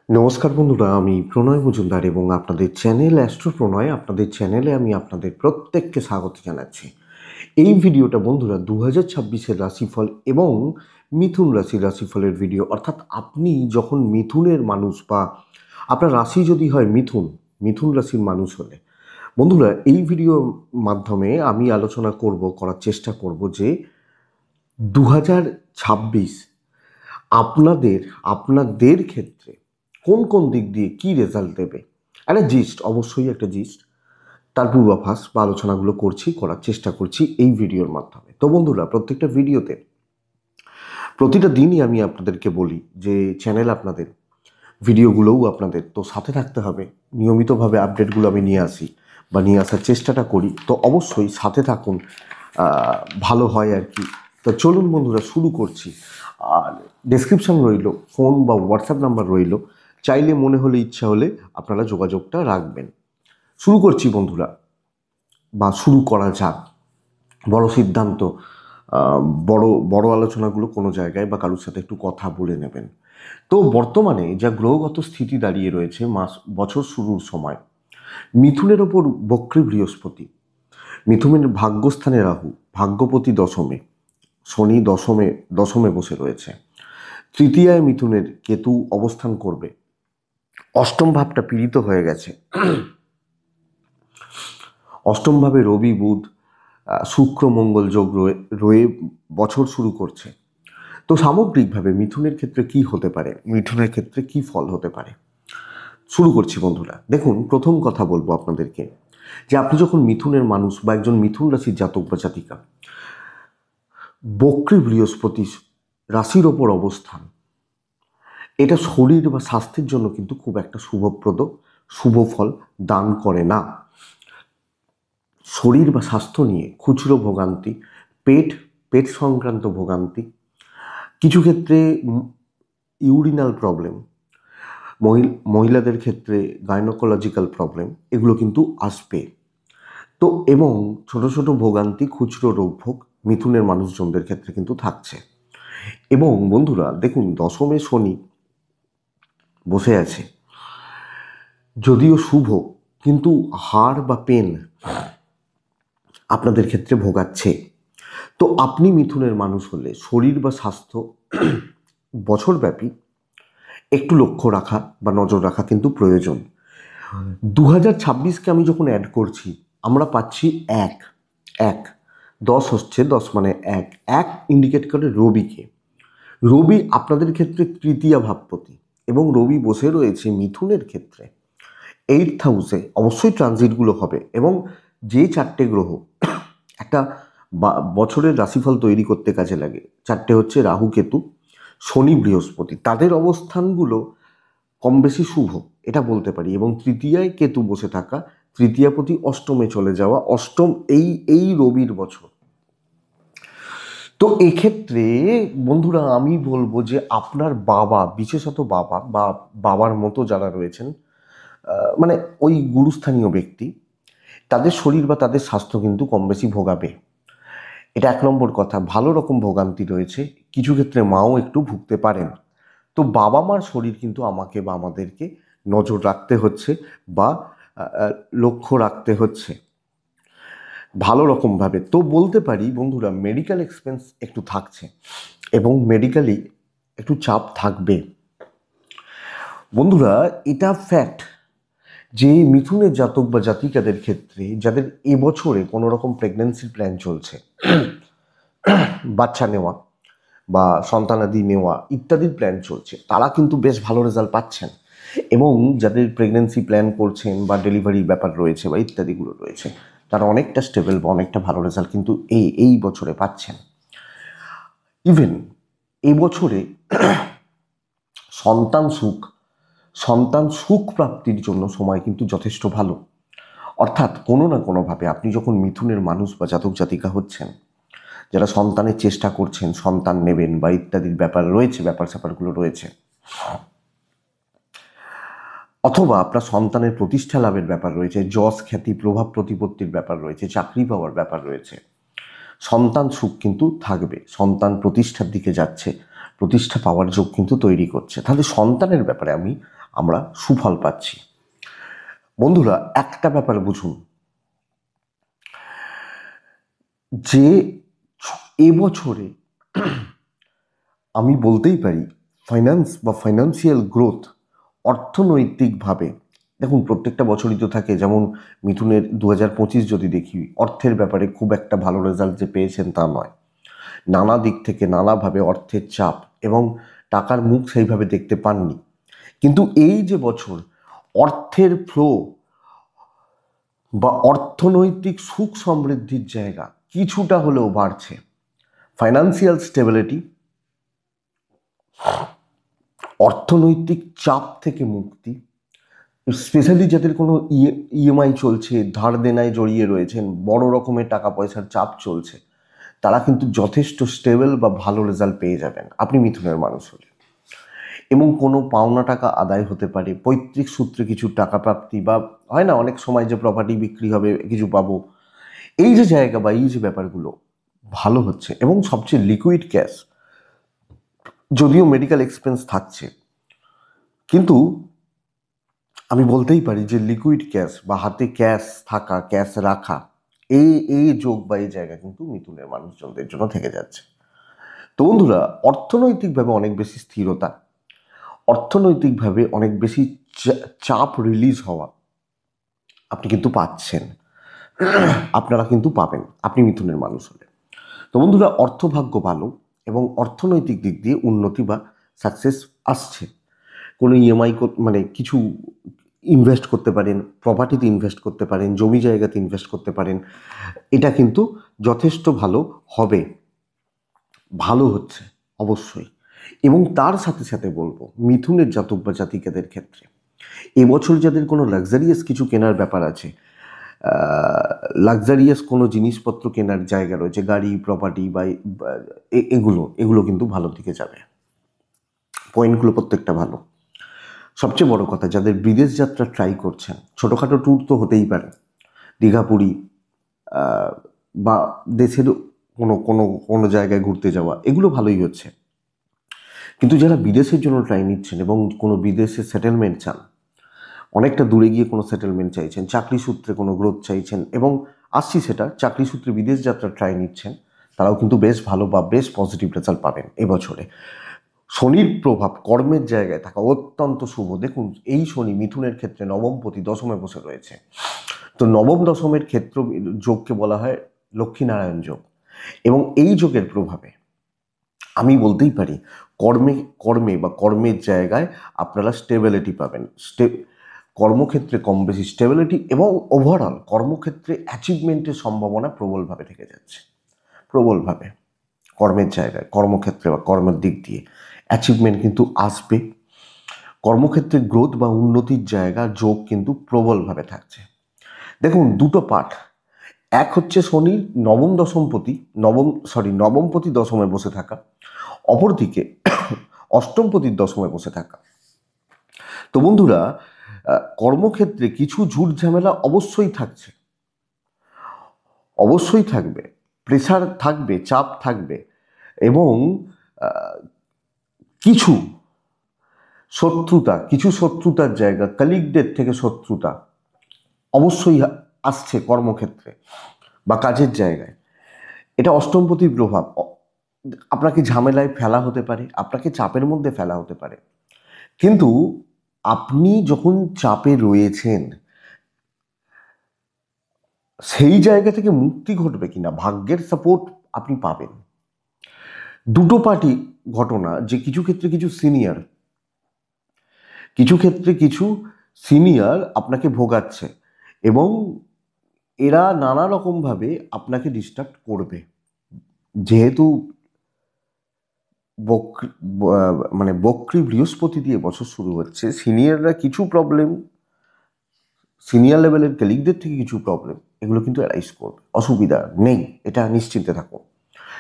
নমস্কার বন্ধুরা, আমি প্রণয় মজুমদার এবং আপনাদের চ্যানেল অ্যাস্ট্রো প্রণয় আপনাদের চ্যানেলে আমি আপনাদের প্রত্যেককে স্বাগত জানাচ্ছি। এই ভিডিওটা বন্ধুরা 2026-এর রাশিফল এবং মিথুন রাশির রাশিফলের ভিডিও। অর্থাৎ আপনি যখন মিথুনের মানুষ বা আপনার রাশি যদি হয় মিথুন, মিথুন রাশির মানুষ হলে বন্ধুরা এই ভিডিওর মাধ্যমে আমি আলোচনা করার চেষ্টা করব যে 2026 আপনাদের আপনাদের ক্ষেত্রে কোন কোন দিক দিয়ে কি রেজাল্ট দেবে। একটা জিস্ট, অবশ্যই একটা জিস্ট, তার পূর্বাভাস বা আলোচনাগুলো করার চেষ্টা করছি এই ভিডিওর মাধ্যমে। তো বন্ধুরা, প্রত্যেকটা ভিডিওতে প্রতিটা দিনই আমি আপনাদেরকে বলি যে চ্যানেল আপনাদের, ভিডিওগুলোও আপনাদের, তো সাথে থাকতে হবে। নিয়মিতভাবে আপডেটগুলো আমি নিয়ে আসি বা নিয়ে আসার চেষ্টাটা করি, তো অবশ্যই সাথে থাকুন, ভালো হয় আর কি। তো চলুন বন্ধুরা, শুরু করছি। আর ডেসক্রিপশন রইল, ফোন বা হোয়াটসঅ্যাপ নাম্বার রইল, চাইলে মনে হলে ইচ্ছা হলে আপনারা যোগাযোগটা রাখবেন। শুরু করছি বন্ধুরা, বা শুরু করা যাক। বড় সিদ্ধান্ত, বড় বড় আলোচনাগুলো কোনো জায়গায় বা কারোর সাথে একটু কথা বলে নেবেন। তো বর্তমানে যা গ্রহগত স্থিতি দাঁড়িয়ে রয়েছে বছর শুরুর সময়, মিথুনের ওপর বক্রী বৃহস্পতি, মিথুনের ভাগ্যস্থানে রাহু, ভাগ্যপতি দশমে, শনি দশমে বসে রয়েছে, তৃতীয়ায় মিথুনের কেতু অবস্থান করবে, অষ্টম ভাবটা পীড়িত হয়ে গেছে, অষ্টম ভাবে রবি বুধ শুক্র মঙ্গল যোগ রয়ে বছর শুরু করছে। তো সামগ্রিকভাবে মিথুনের ক্ষেত্রে কি হতে পারে, মিথুনের ক্ষেত্রে কি ফল হতে পারে, শুরু করছি বন্ধুরা। দেখুন, প্রথম কথা বলবো আপনাদেরকে যে আপনি যখন মিথুনের মানুষ বা একজন মিথুন রাশির জাতক বা জাতিকা, বক্রী বৃহস্পতি রাশির ওপর অবস্থান, এটা শরীর বা স্বাস্থ্যের জন্য কিন্তু খুব একটা শুভপ্রদ, শুভ ফল দান করে না। শরীর বা স্বাস্থ্য নিয়ে খুচরো ভোগান্তি, পেট পেট সংক্রান্ত ভোগান্তি, কিছু ক্ষেত্রে ইউরিনাল প্রবলেম, মহিলাদের ক্ষেত্রে গাইনোকোলজিক্যাল প্রবলেম, এগুলো কিন্তু আসবে। তো এবং ছোট ছোট ভোগান্তি, খুচরো রোগভোগ মিথুনের মানুষজনদের ক্ষেত্রে কিন্তু থাকছে। এবং বন্ধুরা দেখুন, দশমে শনি বসে আছে, যদিও শুভ, কিন্তু হাড় বা পেন আপনাদের ক্ষেত্রে ভোগাচ্ছে। তো আপনি মিথুনের মানুষ হলে শরীর বা স্বাস্থ্য বছরব্যাপী একটু লক্ষ্য রাখা বা নজর রাখা কিন্তু প্রয়োজন। 2026কে আমি যখন অ্যাড করছি, আমরা পাচ্ছি এক এক 10 হচ্ছে, 10 মানে এক এক ইন্ডিকেট করে রবিকে। রবি আপনাদের ক্ষেত্রে তৃতীয় ভাবপতি এবং রবি বসে রয়েছে মিথুনের ক্ষেত্রে 8th হাউসে। অবশ্যই ট্রানজিটগুলো হবে এবং যে চারটে গ্রহ একটা বছরের রাশিফল তৈরি করতে কাজে লাগে, চারটে হচ্ছে রাহু কেতু শনি বৃহস্পতি, তাদের অবস্থানগুলো কম বেশি শুভ, এটা বলতে পারি। এবং তৃতীয়ায় কেতু বসে থাকা, তৃতীয়াপতি অষ্টমে চলে যাওয়া, অষ্টম এই এই রবির বছর। তো এক্ষেত্রে বন্ধুরা আমি বলবো যে আপনার বাবা, বিশেষত বাবা বা বাবার মতো যারা রয়েছেন, মানে ওই গুরুস্থানীয় ব্যক্তি, তাদের শরীর বা তাদের স্বাস্থ্য কিন্তু কম বেশি ভোগাবে। এটা এক নম্বর কথা। ভালো রকম ভোগান্তি রয়েছে, কিছু ক্ষেত্রে মাও একটু ভুগতে পারেন। তো বাবা মার শরীর কিন্তু আমাকে বা আমাদেরকে নজর রাখতে হচ্ছে বা লক্ষ্য রাখতে হচ্ছে ভালো রকমভাবে। তো বলতে পারি বন্ধুরা, মেডিকেল এক্সপেন্স একটু থাকছে এবং মেডিকেলি একটু চাপ থাকবে। বন্ধুরা এটা ফ্যাক্ট যে মিথুনের জাতক বা জাতিকাদের ক্ষেত্রে যাদের এবছরে কোনো রকম প্রেগন্যান্সির প্ল্যান চলছে, বাচ্চা নেওয়া বা সন্তানাদি নেওয়া ইত্যাদির প্ল্যান চলছে, তারা কিন্তু বেশ ভালো রেজাল্ট পাচ্ছেন। এবং যাদের প্রেগনেন্সি প্ল্যান করছেন বা ডেলিভারির ব্যাপার রয়েছে বা ইত্যাদিগুলো রয়েছে, তারা অনেকটা স্টেবল বা অনেকটা ভালো রেজাল্ট কিন্তু এই বছরে পাচ্ছেন। ইভেন এই বছরে সন্তান সুখ, সন্তান সুখ প্রাপ্তির জন্য সময় কিন্তু যথেষ্ট ভালো। অর্থাৎ কোনো না কোনোভাবে আপনি যখন মিথুনের মানুষ বা জাতক জাতিকা হচ্ছেন, যারা সন্তানের চেষ্টা করছেন, সন্তান নেবেন বা ইত্যাদির ব্যাপার রয়েছে, ব্যাপার স্যাপারগুলো রয়েছে, অথবা আপনার সন্তানের প্রতিষ্ঠা লাভের ব্যাপার রয়েছে, যশ খ্যাতি প্রভাব প্রতিপত্তির ব্যাপার রয়েছে, চাকরি পাওয়ার ব্যাপার রয়েছে, সন্তান সুখ কিন্তু থাকবে, সন্তান প্রতিষ্ঠার দিকে যাচ্ছে, প্রতিষ্ঠা পাওয়ার যোগ কিন্তু তৈরি করছে। তাহলে সন্তানের ব্যাপারে আমরা সুফল পাচ্ছি। বন্ধুরা, একটা ব্যাপার বুঝুন, যে এবছরে আমি বলতেই পারি ফাইন্যান্স বা ফাইন্যান্সিয়াল গ্রোথ, অর্থনৈতিকভাবে, দেখুন প্রত্যেকটা বছরই তো থাকে, যেমন মিথুনের 2025 যদি দেখি, অর্থের ব্যাপারে খুব একটা ভালো রেজাল্ট যে পেয়েছেন তা নয়, নানা দিক থেকে নানাভাবে অর্থের চাপ এবং টাকার মুখ সেইভাবে দেখতে পাননি। কিন্তু এই যে বছর অর্থের ফ্লো বা অর্থনৈতিক সুখ সমৃদ্ধির জায়গা কিছুটা হলেও বাড়ছে, ফাইন্যান্সিয়াল স্টেবিলিটি, অর্থনৈতিক চাপ থেকে মুক্তি, স্পেশালি যাদের কোনো ইএমআই চলছে, ধার দেনায় জড়িয়ে রয়েছেন, বড় রকমের টাকা পয়সার চাপ চলছে, তারা কিন্তু যথেষ্ট স্টেবল বা ভালো রেজাল্ট পেয়ে যাবেন আপনি মিথুনের মানুষ হলে। এবং কোনো পাওনা টাকা আদায় হতে পারে, পৈতৃক সূত্রে কিছু টাকা প্রাপ্তি, বা হয় না অনেক সময় যে প্রপার্টি বিক্রি হবে কিছু পাবো, এই যে জায়গা বা এই যে ব্যাপারগুলো ভালো হচ্ছে। এবং সবচেয়ে লিকুইড ক্যাশ, যদিও মেডিকেল এক্সপেন্স থাকছে, কিন্তু আমি বলতেই পারি যে লিকুইড ক্যাশ বা হাতে ক্যাশ থাকা, ক্যাশ রাখা, এই যোগ বা এই জায়গা কিন্তু মিথুনের মানুষজনদের জন্য থেকে যাচ্ছে। তো বন্ধুরা, অর্থনৈতিকভাবে অনেক বেশি স্থিরতা, অর্থনৈতিকভাবে অনেক বেশি চাপ রিলিজ হওয়া আপনি কিন্তু পাচ্ছেন, আপনারা কিন্তু পাবেন আপনি মিথুনের মানুষ হলে। তো বন্ধুরা, অর্থভাগ্য ভালো এবং অর্থনৈতিক দিক দিয়ে উন্নতি বা সাকসেস আসছে। কোনো ইএমআই মানে কিছু ইনভেস্ট করতে পারেন, প্রপার্টিতে ইনভেস্ট করতে পারেন, জমি জায়গাতে ইনভেস্ট করতে পারেন, এটা কিন্তু যথেষ্ট ভালো হবে, ভালো হচ্ছে অবশ্যই। এবং তার সাথে সাথে বলবো মিথুনের জাতক বা জাতিকাদের ক্ষেত্রে এবছর যাদের কোনো লাক্সারিয়াস কিছু কেনার ব্যাপার আছে, লাক্সারিয়াস কোনো জিনিসপত্র কেনার জায়গা রয়েছে, গাড়ি, প্রপার্টি বা এগুলো কিন্তু ভালো দিকে যাবে, পয়েন্টগুলো প্রত্যেকটা ভালো। সবচেয়ে বড় কথা, যাদের বিদেশ যাত্রা ট্রাই করছেন, ছোটোখাটো ট্যুর তো হতেই পারে, দীঘা, পুরী, বা দেশের কোনো কোনো কোনো জায়গায় ঘুরতে যাওয়া, এগুলো ভালোই হচ্ছে। কিন্তু যারা বিদেশের জন্য ট্রাই নিচ্ছেন এবং কোনো বিদেশে সেটেলমেন্ট চান, অনেকটা দূরে গিয়ে কোনো সেটেলমেন্ট চাইছেন, চাকরি সূত্রে কোনো গ্রোথ চাইছেন, এবং আসছি সেটা চাকরি সূত্রে বিদেশ যাত্রা ট্রাই নিচ্ছেন, তারাও কিন্তু বেশ ভালো বা বেশ পজিটিভ রেজাল্ট পাবেন এবছরে। শনির প্রভাব কর্মের জায়গায় থাকা অত্যন্ত শুভ। দেখুন, এই শনি মিথুনের ক্ষেত্রে নবমপতি দশমে বসে রয়েছে। তো নবম দশমের ক্ষেত্র যোগকে বলা হয় লক্ষ্মীনারায়ণ যোগ, এবং এই যোগের প্রভাবে আমি বলতেই পারি কর্মে বা কর্মের জায়গায় আপনারা স্টেবিলিটি পাবেন, কর্মক্ষেত্রে কম বেশি স্টেবিলিটি, এবং ওভারঅল কর্মক্ষেত্রে অ্যাচিভমেন্টের সম্ভাবনা প্রবলভাবে থেকে যাচ্ছে, প্রবলভাবে কর্মের জায়গায়, কর্মক্ষেত্রে বা কর্মের দিক দিয়ে অ্যাচিভমেন্ট কিন্তু আসবে। কর্মক্ষেত্রে গ্রোথ বা উন্নতির জায়গা যোগ কিন্তু প্রবলভাবে থাকছে। দেখুন, দুটো পার্ট, এক হচ্ছে শনির নবমপতি দশমে বসে থাকা, অপরদিকে অষ্টমপতির দশমে বসে থাকা। তো বন্ধুরা, কর্মক্ষেত্রে কিছু ঝুট ঝামেলা অবশ্যই থাকছে, অবশ্যই থাকবে, প্রেশার থাকবে, চাপ থাকবে, এবং কিছু শত্রুতার জায়গা, কলিগদের থেকে শত্রুতা অবশ্যই আসছে কর্মক্ষেত্রে বা কাজের জায়গায়। এটা অষ্টমপতির প্রভাব, আপনাকে ঝামেলায় ফেলা হতে পারে, আপনাকে চাপের মধ্যে ফেলা হতে পারে। কিন্তু আপনি যখন চাপে রয়েছেন, সেই জায়গা থেকে মুক্তি ঘটবে কিনা, ভাগ্যের সাপোর্ট আপনি পাবেন। দুটো পার্টি ঘটনা, যে কিছু ক্ষেত্রে কিছু সিনিয়র আপনাকে ভোগাচ্ছে, এবং এরা নানা রকমভাবে আপনাকে ডিস্টার্ব করবে। যেহেতু বক্রী বৃহস্পতি দিয়ে বছর শুরু হচ্ছে, সিনিয়ররা কিছু প্রবলেম, সিনিয়র লেভেলের কলিগদের থেকে কিছু প্রবলেম, এগুলো কিন্তু অ্যারাইজ করবে, অসুবিধা নেই, এটা নিশ্চিন্তে থাকো।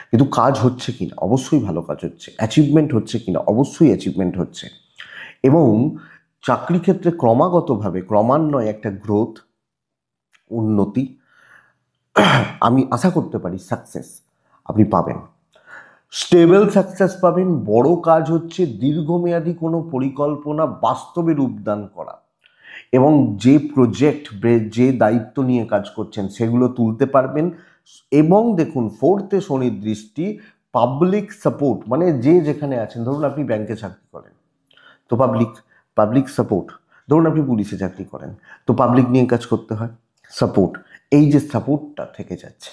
কিন্তু কাজ হচ্ছে কিনা, অবশ্যই ভালো কাজ হচ্ছে। অ্যাচিভমেন্ট হচ্ছে কিনা, অবশ্যই অ্যাচিভমেন্ট হচ্ছে। এবং চাকরি ক্ষেত্রে ক্রমান্বয়ে একটা গ্রোথ, উন্নতি, আমি আশা করতে পারি সাকসেস আপনি পাবেন। স্টেবল সাকসেস পাবেন। বড় কাজ হচ্ছে দীর্ঘমেয়াদী কোনো পরিকল্পনা বাস্তবে রূপদান করা, এবং যে প্রজেক্ট যে দায়িত্ব নিয়ে কাজ করছেন সেগুলো তুলতে পারবেন। এবং দেখুন, ফোর্থে শনির দৃষ্টি, পাবলিক সাপোর্ট, মানে যে যেখানে আছেন, ধরুন আপনি ব্যাংকে চাকরি করেন তো পাবলিক সাপোর্ট, ধরুন আপনি পুলিশে চাকরি করেন তো পাবলিক নিয়ে কাজ করতে হয়, সাপোর্ট, এই যে সাপোর্টটা থেকে যাচ্ছে।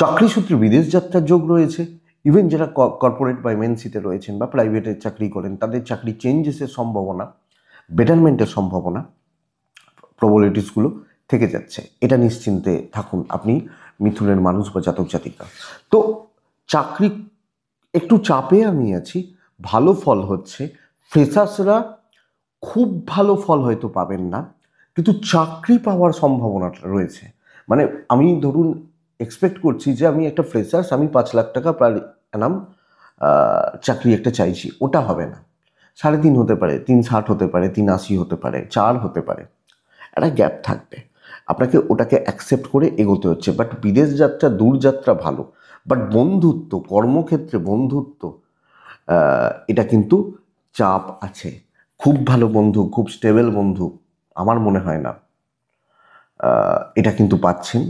চাকরি সূত্রে বিদেশ যাত্রার যোগ রয়েছে। ইভেন যারা কর্পোরেট বা এমএনসিতে রয়েছেন বা প্রাইভেটে চাকরি করেন, তাদের চাকরি চেঞ্জেসের সম্ভাবনা, বেটারমেন্টের সম্ভাবনা, প্রবলিটিসগুলো থেকে যাচ্ছে। এটা নিশ্চিন্তে থাকুন আপনি মিথুনের মানুষ বা জাতক জাতিকা। তো চাকরি একটু চাপে আমি আছি, ভালো ফল হচ্ছে। ফ্রেশার্সরা খুব ভালো ফল হয়তো পাবেন না, কিন্তু চাকরি পাওয়ার সম্ভাবনা রয়েছে। মানে আমি ধরুন এক্সপেক্ট করছি যে আমি একটা ফ্রেশার্স, আমি 5 লাখ টাকা পার অ্যানাম চাকরি একটা চাইছি, ওটা হবে না। 3.5 হতে পারে, 3.60 হতে পারে, 3.80 হতে পারে, 4 হতে পারে, একটা গ্যাপ থাকবে। আপনাকে ওটাকে অ্যাকসেপ্ট করে এগোতে হচ্ছে। বাট বিদেশ যাত্রা, দূরযাত্রা ভালো, বাট বন্ধুত্ব, কর্মক্ষেত্রে বন্ধুত্ব, এটা কিন্তু চাপ আছে। খুব ভালো বন্ধু, খুব স্টেবল বন্ধু আমার মনে হয় না এটা কিন্তু পাচ্ছেন,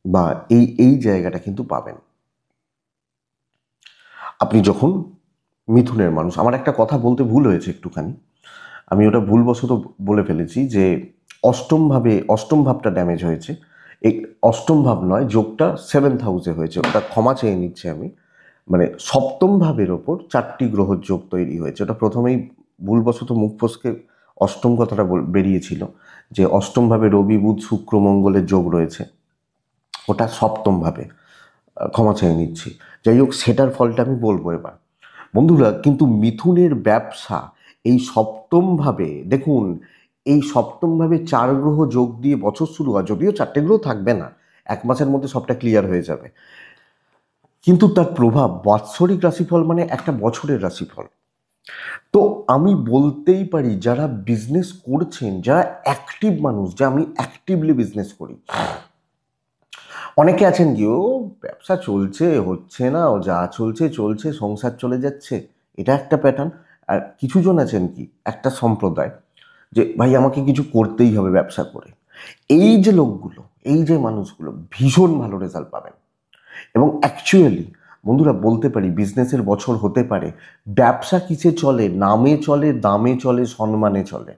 বা এই এই জায়গাটা কিন্তু পাবেন আপনি যখন মিথুনের মানুষ। আমার একটা কথা বলতে ভুল হয়েছে একটুখানি, আমি ওটা ভুলবশত বলে ফেলেছি যে অষ্টম ভাবটা ড্যামেজ হয়েছে। এই অষ্টম ভাব নয়, যোগটা 7th হাউসে হয়েছে, ওটা ক্ষমা চেয়ে নিচ্ছি আমি। মানে সপ্তম ভাবের ওপর 4টি গ্রহর যোগ তৈরি হয়েছে, ওটা প্রথমেই ভুলবশত মুখ ফসকে অষ্টম কথাটা বেরিয়েছিল, যে অষ্টম ভাবে রবি বুধ শুক্র মঙ্গলের যোগ রয়েছে, ওটা সপ্তম ভাবে। ক্ষমা চেয়ে নিচ্ছি। যাই হোক, সেটার ফলটা আমি বলবো এবার। বন্ধুরা, কিন্তু মিথুনের ব্যবসা এই সপ্তমভাবে, দেখুন এই সপ্তমভাবে 4 গ্রহ যোগ দিয়ে বছর শুরু হয়, যদিও 4টে গ্রহ থাকবে না, 1 মাসের মধ্যে সবটা ক্লিয়ার হয়ে যাবে, কিন্তু তার প্রভাব বাৎসরিক রাশিফল, মানে একটা বছরের রাশিফল। তো আমি বলতেই পারি, যারা বিজনেস করছেন, যারা অ্যাক্টিভ মানুষ, যে আমি অ্যাক্টিভলি বিজনেস করি, অনেকে আছেন কি, ও ব্যবসা চলছে, হচ্ছে না, ও যা চলছে চলছে, সংসার চলে যাচ্ছে, এটা একটা প্যাটার্ন। আর কিছুজন আছেন কি, একটা সম্প্রদায়, যে ভাই আমাকে কিছু করতেই হবে ব্যবসা করে। এই যে লোকগুলো, এই যে মানুষগুলো ভীষণ ভালো রেজাল্ট পাবেন। এবং অ্যাকচুয়ালি বন্ধুরা বলতে পারি, বিজনেসের বছর হতে পারে। ব্যবসা কিসে চলে? নামে চলে, দামে চলে, সম্মানে চলে।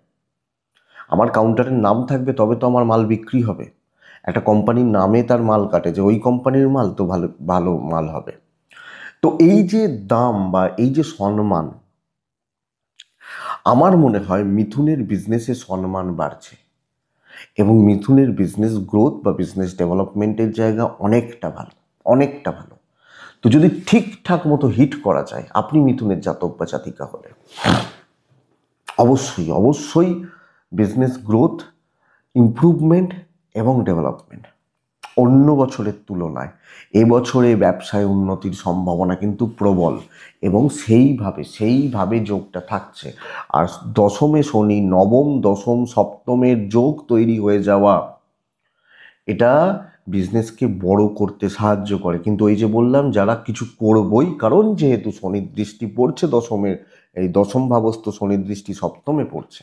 আমার কাউন্টারের নাম থাকবে তবে তো আমার মাল বিক্রি হবে। একটা কোম্পানির নামে তার মাল কাটে, যে ওই কোম্পানির মাল তো ভালো ভালো মাল হবে। তো এই যে দাম বা এই যে সম্মান, আমার মনে হয় মিথুনের বিজনেসে সম্মান বাড়ছে, এবং মিথুনের বিজনেস গ্রোথ বা বিজনেস ডেভেলপমেন্টের জায়গা অনেকটা ভালো, অনেকটা ভালো। তো যদি ঠিকঠাক মতো হিট করা যায়, আপনি মিথুনের জাতক বা জাতিকা হলে অবশ্যই অবশ্যই বিজনেস গ্রোথ, ইমপ্রুভমেন্ট এবং ডেভেলপমেন্ট অন্য বছরের তুলনায় এবছরে ব্যবসায় উন্নতির সম্ভাবনা কিন্তু প্রবল, এবং সেইভাবে যোগটা থাকছে। আর দশমে শনি, নবম দশম সপ্তমের যোগ তৈরি হয়ে যাওয়া, এটা বিজনেসকে বড় করতে সাহায্য করে। কিন্তু এই যে বললাম, যারা কিছু করবই, কারণ যেহেতু শনির দৃষ্টি পড়ছে দশমের, এই দশম ভাবস্থ শনির দৃষ্টি সপ্তমে পড়ছে,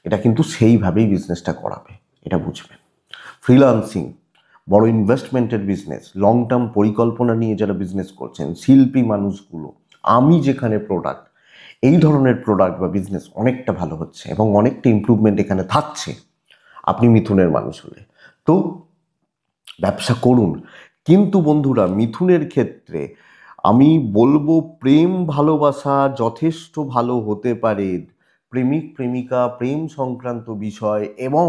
এটা কিন্তু সেইভাবেই বিজনেসটা করাবে, এটা বুঝবেন। ফ্রিল্যান্সিং, বড় ইনভেস্টমেন্টের বিজনেস, লং টার্ম পরিকল্পনা নিয়ে যারা বিজনেস করছেন, শিল্পী মানুষগুলো, আমি যেখানে প্রোডাক্ট, এই ধরনের প্রোডাক্ট বা বিজনেস অনেকটা ভালো হচ্ছে, এবং অনেকটা ইমপ্রুভমেন্ট এখানে থাকছে আপনি মিথুনের মানুষ হলে। তো ব্যবসা করুন। কিন্তু বন্ধুরা, মিথুনের ক্ষেত্রে আমি বলবো, প্রেম ভালোবাসা যথেষ্ট ভালো হতে পারে। প্রেমিক প্রেমিকা, প্রেম সংক্রান্ত বিষয়, এবং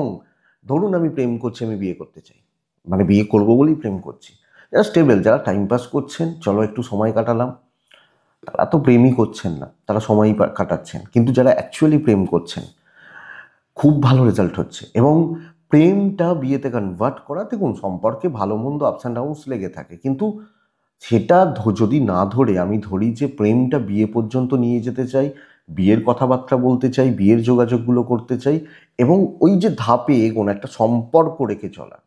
ধরুন আমি প্রেম করছি, আমি বিয়ে করতে চাই, মানে বিয়ে করবো বলেই প্রেম করছি, যারা স্টেবল, যারা টাইম পাস করছেন, চলো একটু সময় কাটালাম, তারা তো প্রেমই করছেন না, তারা সময়ই কাটাচ্ছেন। কিন্তু যারা অ্যাকচুয়ালি প্রেম করছেন, খুব ভালো রেজাল্ট হচ্ছে। এবং প্রেমটা বিয়েতে কনভার্ট করা, দেখুন সম্পর্কে ভালো মন্দ আপস অ্যান্ড ডাউনস লেগে থাকে, কিন্তু সেটা যদি না ধরে আমি ধরি যে প্রেমটা বিয়ে পর্যন্ত নিয়ে যেতে চাই, বিয়ের কথাবার্তা বলতে চাই, বিয়ের যোগাযোগগুলো করতে চাই, এবং ওই যে ধাপে এগোনো, একটা সম্পর্ক রেখে চলা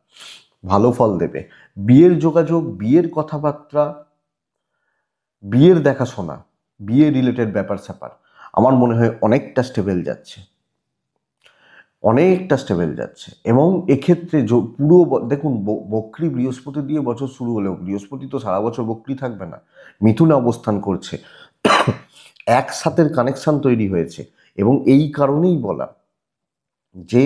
ভালো ফল দেবে। বিয়ের যোগাযোগ, বিয়ের কথাবার্তা, বিয়ের দেখাশোনা, বিয়ে রিলেটেড ব্যাপার স্যাপার আমার মনে হয় অনেকটা স্টেবল যাচ্ছে, অনেকটা স্টেবল যাচ্ছে। এবং এক্ষেত্রে পুরো দেখুন, বক্রী বৃহস্পতি দিয়ে বছর শুরু হলেও বৃহস্পতি তো সারা বছর বক্রী থাকবে না, মিথুনে অবস্থান করছে, একসাথের কানেকশন তৈরি হয়েছে। এবং এই কারণেই বলা যে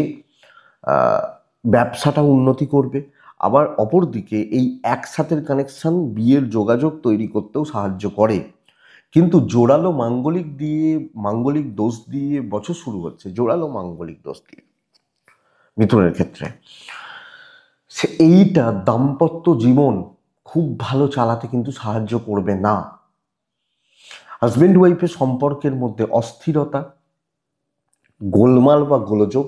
ব্যবসাটা উন্নতি করবে। আবার অপরদিকে এই একসাথের কানেকশন বিয়ের যোগাযোগ তৈরি করতেও সাহায্য করে। কিন্তু জোরালো মাঙ্গলিক দোষ দিয়ে বছর শুরু হচ্ছে, জোরালো মাঙ্গলিক দোষ দিয়ে মিথুনের ক্ষেত্রে এইটা দাম্পত্য জীবন খুব ভালো চালাতে কিন্তু সাহায্য করবে না। হাজবেন্ড ওয়াইফের সম্পর্কের মধ্যে অস্থিরতা, গোলমাল বা গোলযোগ,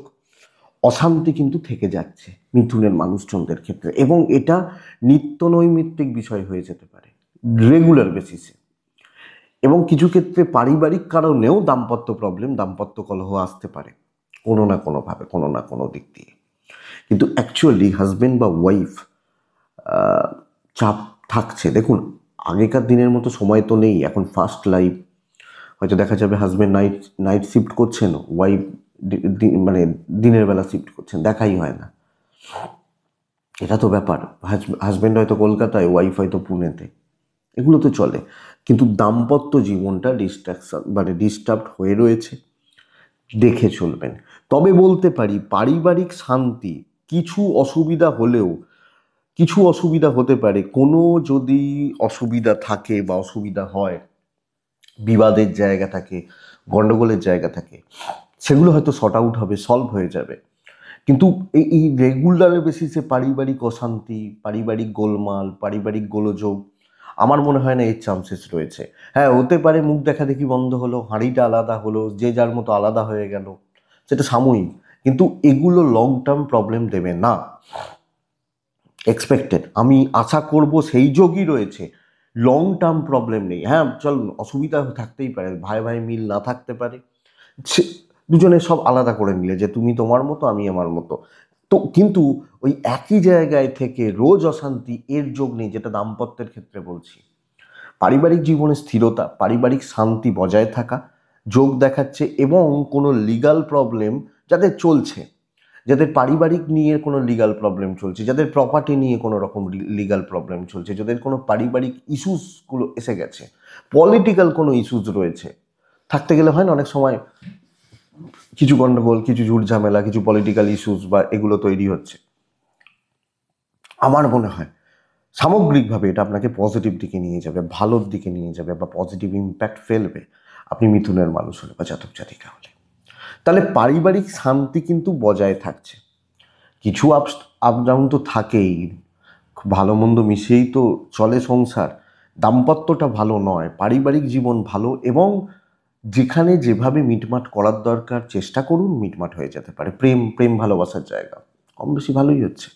অশান্তি কিন্তু থেকে যাচ্ছে মিথুনের মানুষজনদের ক্ষেত্রে। এবং এটা নিত্য নৈমিত্তিক বিষয় হয়ে যেতে পারে, রেগুলার বেসিসে। এবং কিছু ক্ষেত্রে পারিবারিক কারণেও দাম্পত্য কলহ আসতে পারে কোনো না কোনোভাবে, কোনো না কোনো দিক দিয়ে। কিন্তু অ্যাকচুয়ালি হাজবেন্ড বা ওয়াইফ চাপ থাকছে। দেখুন, আগেকার দিনের মতো সময় তো নেই, এখন ফাস্ট লাইফ। হয়তো দেখা যাবে হাজবেন্ড নাইট শিফট করছেন, ওয়াইফ মানে দিনের বেলা শিফট করছেন, দেখাই হয় না। এটা তো ব্যাপার। হাজবেন্ড হয়তো কলকাতায়, ওয়াইফ হয়তো পুনেতে, এগুলো তো চলে। কিন্তু দাম্পত্য জীবনটা ডিস্টার্বড হয়ে রয়েছে, দেখে চলবেন। তবে বলতে পারি পারিবারিক শান্তি কিছু অসুবিধা হতে পারে। কোনো যদি অসুবিধা থাকে বা অসুবিধা হয়, বিবাদের জায়গা থাকে, গন্ডগোলের জায়গা থাকে, সেগুলো হয়তো শর্ট আউট হবে, সলভ হয়ে যাবে। কিন্তু এই রেগুলার বেসিসে পারিবারিক অশান্তি, পারিবারিক গোলমাল, পারিবারিক গোলযোগ, আমার মনে হয় না এর চান্সেস রয়েছে। হ্যাঁ, হতে পারে মুখ দেখা দেখি বন্ধ হলো, হাঁড়িটা আলাদা হলো, যে যার মতো আলাদা হয়ে গেল, সেটা সাময়িক। কিন্তু এগুলো লং টার্ম প্রবলেম দেবে না। এক্সপেক্টেড, আমি আশা করব সেই যোগই রয়েছে, লং টার্ম প্রবলেম নেই। হ্যাঁ চল, অসুবিধা থাকতেই পারে, ভাই ভাই মিল না থাকতে পারে, দুজনে সব আলাদা করে নিলে যে তুমি তোমার মতো আমি আমার মতো। তো কিন্তু ওই একই জায়গায় থেকে রোজ অশান্তি, এর যোগ নেই, যেটা দাম্পত্যের ক্ষেত্রে বলছি। পারিবারিক জীবনে স্থিরতা, পারিবারিক শান্তি বজায় থাকা যোগ দেখাচ্ছে। এবং কোনো লিগাল প্রবলেম যাদের চলছে, যাদের পারিবারিক নিয়ে কোনো লিগাল প্রবলেম চলছে, যাদের প্রপার্টি নিয়ে কোনো রকম লিগাল প্রবলেম চলছে, যাদের কোনো পারিবারিক ইস্যুসগুলো এসে গেছে, পলিটিক্যাল কোনো ইস্যুস রয়েছে, থাকতে গেলে হয় না অনেক সময় কিছু গন্ডগোল, কিছু ঝুট ঝামেলা, কিছু পলিটিক্যাল ইস্যুস বা এগুলো তৈরি হচ্ছে। আমার মনে হয় সামগ্রিকভাবে এটা আপনাকে পজিটিভ দিকে নিয়ে যাবে, ভালোর দিকে নিয়ে যাবে, বা পজিটিভ ইম্প্যাক্ট ফেলবে আপনি মিথুনের মানুষ হলে বা জাতক জাতিকা হলে। তাহলে পারিবারিক শান্তি কিন্তু বজায় থাকছে। কিছু আপ ডাউন তো থাকেই, ভালো মন্দ মিশিয়েই তো চলে সংসার। দাম্পত্যটা ভালো নয়, পারিবারিক জীবন ভালো। এবং যেখানে যেভাবে মিটমাট করার দরকার চেষ্টা করুন, মিটমাট হয়ে যেতে পারে। প্রেম ভালোবাসার জায়গা কম বেশি ভালোই হচ্ছে,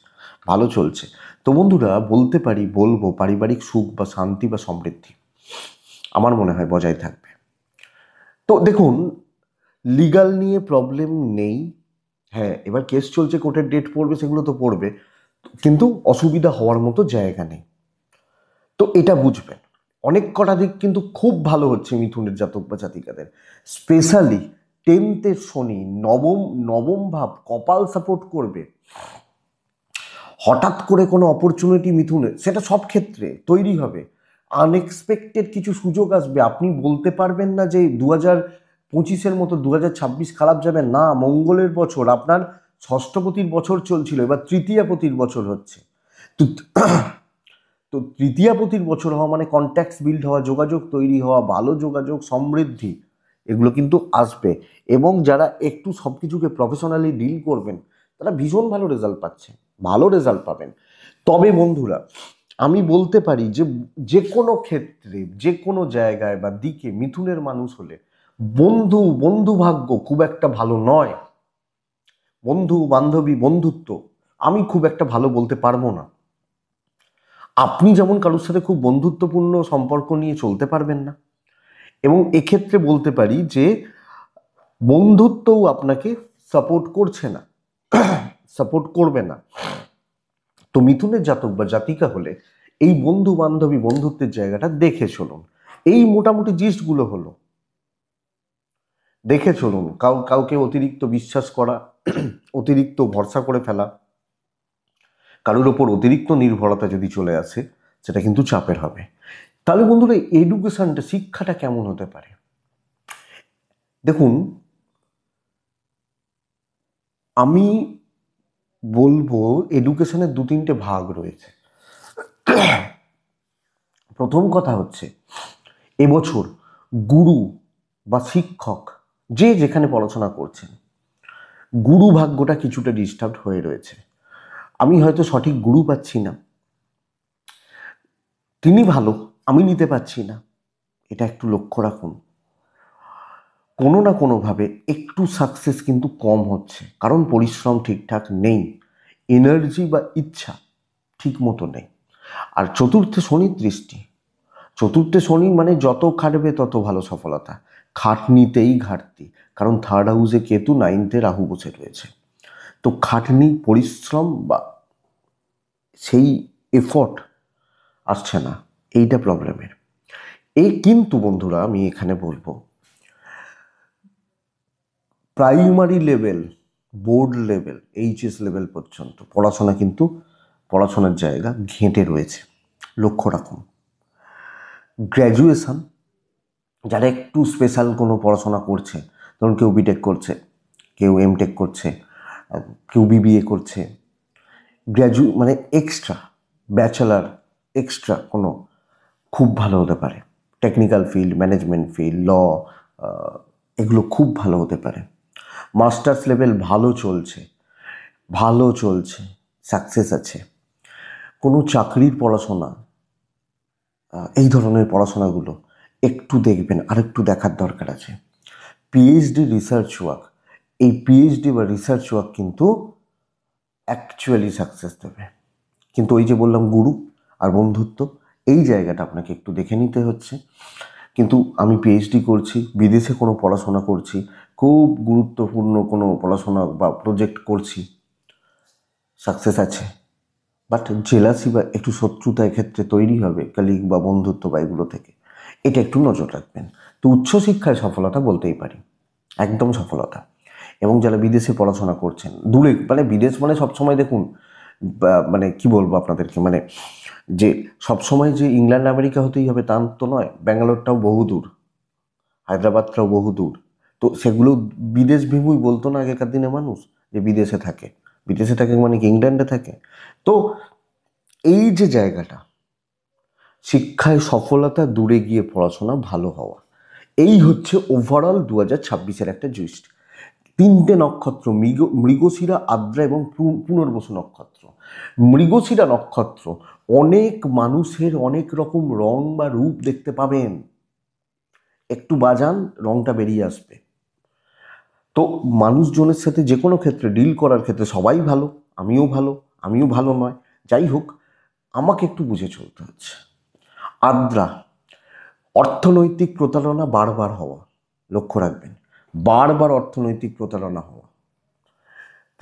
ভালো চলছে। তো বন্ধুরা, বলবো পারিবারিক সুখ বা শান্তি বা সমৃদ্ধি আমার মনে হয় বজায় থাকবে। তো দেখুন, লিগাল নিয়ে প্রবলেম নেই। হ্যাঁ, এবার কেস চলছে, কোর্টের ডেট পড়বে, সেগুলো তো পড়বে, কিন্তু অসুবিধা হওয়ার মতো জায়গা নেই। তো এটা বুঝবেন। অনেক কটা দিক কিন্তু খুব ভালো হচ্ছে মিথুনের জাতক বা জাতিকাদের। স্পেশালি 10th শনি, নবম ভাব কপাল সাপোর্ট করবে। হঠাৎ করে কোনো অপরচুনিটি মিথুনে, সেটা সব ক্ষেত্রে তৈরি হবে। আনএক্সপেক্টেড কিছু সুযোগ আসবে, আপনি বলতে পারবেন না যে 2025-এর মতো 2026 খারাপ যাবে না। মঙ্গলের বছর, আপনার ষষ্ঠপতির বছর চলছিল, এবার তৃতীয়াপতির বছর হচ্ছে। তো তো তৃতীয়াপতির বছর হওয়া মানে কন্ট্যাক্টস বিল্ড হওয়া, যোগাযোগ তৈরি হওয়া, ভালো যোগাযোগ, সমৃদ্ধি, এগুলো কিন্তু আসবে। এবং যারা একটু সব কিছুকে প্রফেশনালি ডিল করবেন, তারা ভীষণ ভালো রেজাল্ট পাবেন। তবে বন্ধুরা, আমি বলতে পারি যে যে কোনো ক্ষেত্রে, যে কোনো জায়গায় বা দিকে মিথুনের মানুষ হলে বন্ধু ভাগ্য খুব একটা ভালো নয়। বন্ধু বান্ধবী বন্ধুত্ব আমি খুব একটা ভালো বলতে পারবো না। আপনি যেমন কারোর সাথে খুব বন্ধুত্বপূর্ণ সম্পর্ক নিয়ে চলতে পারবেন না, এবং এক্ষেত্রে বলতে পারি যে বন্ধুত্বও আপনাকে সাপোর্ট করছে না, সাপোর্ট করবে না। তো মিথুনের জাতক বা জাতিকা হলে এই বন্ধু বান্ধবী বন্ধুত্বের জায়গাটা দেখে চলুন। এই মোটামুটি জিস্টগুলো হলো। দেখে চলুন। কাউকে অতিরিক্ত বিশ্বাস করা, অতিরিক্ত ভরসা করে ফেলা, কারোর ওপর অতিরিক্ত নির্ভরতা যদি চলে আসে, সেটা কিন্তু চাপের হবে। তাহলে বন্ধুরা, এডুকেশনটা, শিক্ষাটা কেমন হতে পারে? দেখুন, আমি বলবো এডুকেশনের 2-3টে ভাগ রয়েছে। প্রথম কথা হচ্ছে, এবছর গুরু বা শিক্ষক যে যেখানে পড়াশোনা করছেন, গুরু ভাগ্যটা কিছুটা ডিস্টার্ব হয়ে রয়েছে। আমি হয়তো সঠিক গুরু পাচ্ছি না, তিনি ভালো, আমি নিতে পারছি না, এটা একটু লক্ষ্য রাখুন। কোনো না কোনোভাবে একটু সাকসেস কিন্তু কম হচ্ছে, কারণ পরিশ্রম ঠিকঠাক নেই, এনার্জি বা ইচ্ছা ঠিক মতো নেই। আর চতুর্থে শনির দৃষ্টি। চতুর্থে শনি মানে যত খাটবে তত ভালো সফলতা, খাটনিতেই ঘাটতি, কারণ থার্ড হাউসে কেতু, 9th-এ রাহু বসে রয়েছে। তো খাটনি, পরিশ্রম বা সেই এফর্ট আসছে না, এইটা প্রবলেমের। এই কিন্তু বন্ধুরা, আমি এখানে বলবো primary level, board level, HS level পর্যন্ত পড়াশোনা কিন্তু, পড়াশোনার জায়গা ঘেঁটে রয়েছে, লক্ষ্য রাখুন। গ্র্যাজুয়েশন, যারা একটু স্পেশাল কোনো পড়াশোনা করছে, ধরুন কেউ বিটেক করছে, কেউ এমটেক করছে, কেউ বিবিএ করছে, মানে এক্সট্রা ব্যাচেলার, এক্সট্রা কোনো খুব ভালো হতে পারে। টেকনিক্যাল ফিল্ড, ম্যানেজমেন্ট ফিল্ড, ল, এগুলো খুব ভালো হতে পারে। মাস্টার্স লেভেল ভালো চলছে, ভালো চলছে, সাকসেস আছে। কোনো চাকরির পড়াশোনা, এই ধরনের পড়াশোনাগুলো একটু দেখবেন, আর একটু দেখার দরকার আছে। পিএইচডি, রিসার্চ ওয়ার্ক, এই পিএইচডি বা রিসার্চ ওয়ার্ক কিন্তু অ্যাকচুয়ালি সাকসেস দেবে। কিন্তু ওই যে বললাম গুরু আর বন্ধুত্ব, এই জায়গাটা আপনাকে একটু দেখে নিতে হচ্ছে। কিন্তু আমি পিএইচডি করছি, বিদেশে কোনো পড়াশোনা করছি, খুব গুরুত্বপূর্ণ কোনো পড়াশোনা বা প্রজেক্ট করছি, সাকসেস আছে, বাট জেলাসি বা একটু শত্রুতা এক্ষেত্রে তৈরি হবে কলিগ বা বন্ধুত্ব বা এগুলো থেকে, এটা একটু নজর রাখবেন। তো উচ্চশিক্ষায় সফলতা বলতেই পারি, একদম সফলতা। এবং যারা বিদেশে পড়াশোনা করছেন, দূরে, মানে বিদেশ মানে সবসময় দেখুন, মানে কি বলবো আপনাদেরকে, মানে যে সবসময় যে ইংল্যান্ড আমেরিকা হতেই হবে তা তো নয়, ব্যাঙ্গালোরটাও বহু দূর, হায়দ্রাবাদটাও বহু দূর। তো সেগুলো বিদেশ ভীমুই বলতো না আগেকার দিনে মানুষ, যে বিদেশে থাকে, বিদেশে থাকে মানে কি ইংল্যান্ডে থাকে। তো এই যে জায়গাটা, শিক্ষায় সফলতা, দূরে গিয়ে পড়াশোনা ভালো হওয়া, এই হচ্ছে ওভারঅল 2026-এর একটা জিস্ট। 3টে নক্ষত্র, মৃগশিরা, আদ্রা এবং পুনর্বসু নক্ষত্র। মৃগশিরা নক্ষত্র, অনেক মানুষের অনেক রকম রং বা রূপ দেখতে পাবেন, একটু বাজান, রংটা বেরিয়ে আসবে। তো মানুষজনের সাথে যে কোনো ক্ষেত্রে ডিল করার ক্ষেত্রে সবাই ভালো, আমিও ভালো নয়, যাই হোক, আমাকে একটু বুঝে চলতে হচ্ছে। আদ্রা, অর্থনৈতিক প্রতারণা বারবার হওয়া, লক্ষ্য রাখবেন, বারবার অর্থনৈতিক প্রতারণা হওয়া।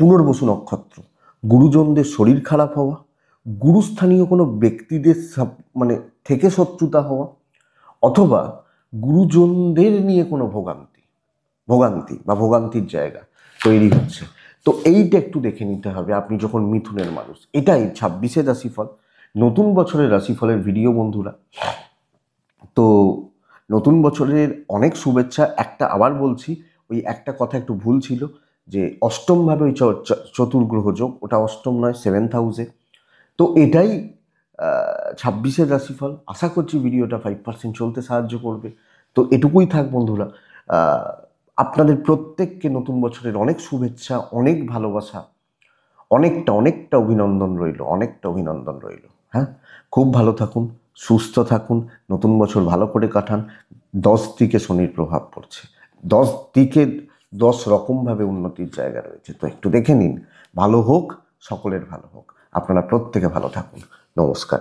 পুনর্বসু নক্ষত্র, গুরুজনদের শরীর খারাপ হওয়া, গুরুস্থানীয় কোনো ব্যক্তিদের মানে থেকে শত্রুতা হওয়া, অথবা গুরুজনদের নিয়ে কোনো ভোগান্তি বা ভোগান্তির জায়গা তৈরি হচ্ছে। তো এইটা একটু দেখে নিতে হবে আপনি যখন মিথুনের মানুষ। এটাই 26-এর রাশিফল, নতুন বছরের রাশিফলের ভিডিও বন্ধুরা। তো নতুন বছরের অনেক শুভেচ্ছা। একটা আবার বলছি, ওই একটা কথা একটু ভুল ছিল, যে অষ্টমভাবে ওই চতুর্গ্রহ যোগ, ওটা অষ্টম নয়, 7th হাউসে। তো এটাই 26-এর রাশিফল। আশা করছি ভিডিওটা 5% চলতে সাহায্য করবে। তো এটুকুই থাক বন্ধুরা। আপনাদের প্রত্যেককে নতুন বছরের অনেক শুভেচ্ছা, অনেক ভালোবাসা, অনেকটা অভিনন্দন রইল। হ্যাঁ, খুব ভালো থাকুন, সুস্থ থাকুন, নতুন বছর ভালো করে কাটান। 10 দিকে শনির প্রভাব পড়ছে, 10 দিকে 10 রকমভাবে উন্নতির জায়গা রয়েছে। তো একটু দেখে নিন, ভালো হোক, সকলের ভালো হোক। আপনারা প্রত্যেকে ভালো থাকুন। নমস্কার।